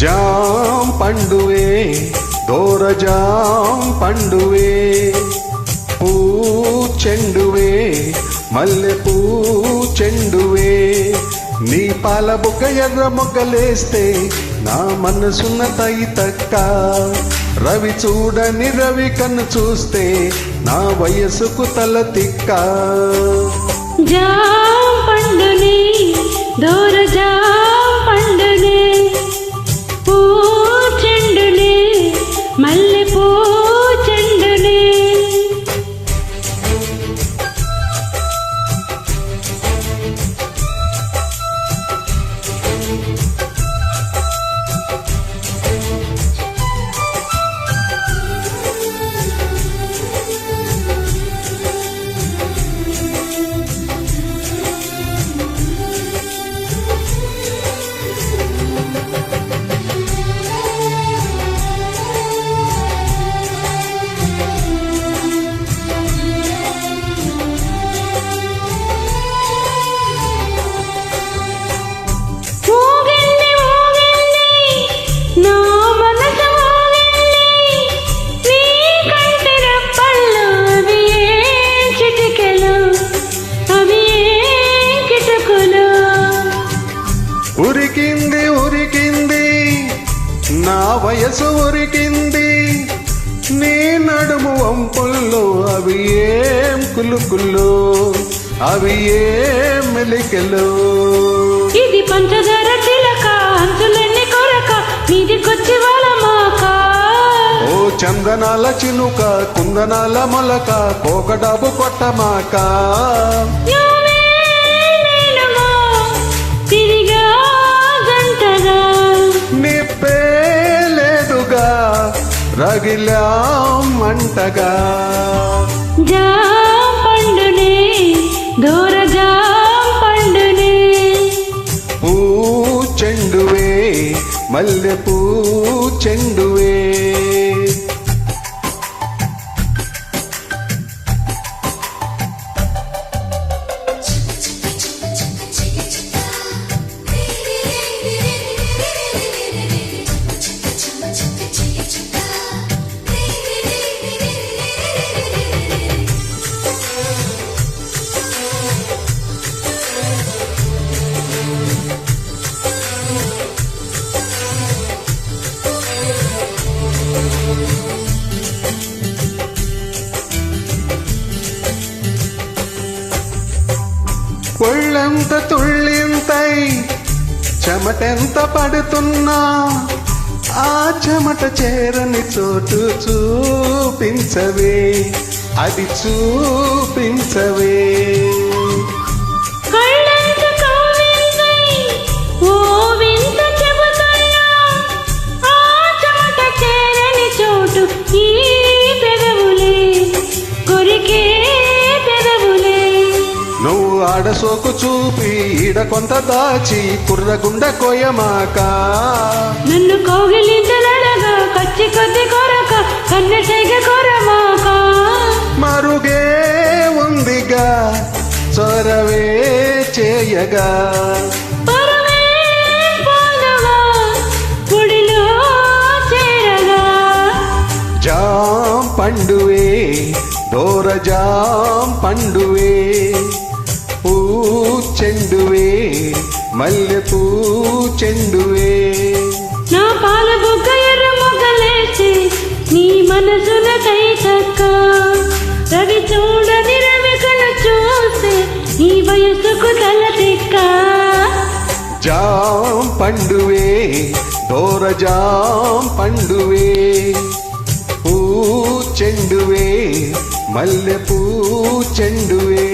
jam పండువే దోర jam పండువే పూ చెండువే మల్లె పూ చెండువే నీ పాల బుగ్గ ఎర్ర మొగ్గలేస్తే నా మనసున్న తక్క రవి చూడని రవి కన్ను చూస్తే నా వయసుకు తల తిక్క జాం పండునే దోర జాం పండునే పూ చెండునే మల్లె పూ చెండునే ఉరికింది ఉరికింది నా వయసు ఉరికింది నీ నడుము వంపుల్లో అవి ఏం కులుకుల్లో అవి ఏం మెలికలు ఇది పంచదార చిలక అంచులన్నీ కొరక మీదికొచ్చి వాళ్ళమాక ఓ చందనాల చినుక కుందనాల మొలక పోకడాబు కొట్టమాక రగిలా మంటగా జాం పండునే దోర జాం పండునే పూ చెండువే మల్లె పూ చెండువే ఒళ్ళెంత తుళ్ళింతై చెమటెంత పడుతున్నా ఆ చెమట చేరని చోటు చూపించవే అది చూపించవే నువ్వు ఆడసోకు చూపి ఈడ కొంత దాచి కుర్రగుండ కొయ్యమాక నన్ను కౌగిలించలడగా కచ్చి కొద్ది కొరక కన్నెటైగ కొరమాక మరుగే ఉందిగా చొరవే చేయగా జాం పండువే దోర జాం పండువే పూ చెండువే మల్లె పూ చెండువే నా పాల బుగ్గ ఎర్ర మొగ్గలేసి నీ మనసున తక్క రవి చూడని రవి కను చూస్తే నీ వయసుకు తల తిక్క జాం పండువే దోర జాం పండువే పూ చెండువే మల్లె పూ చెండువే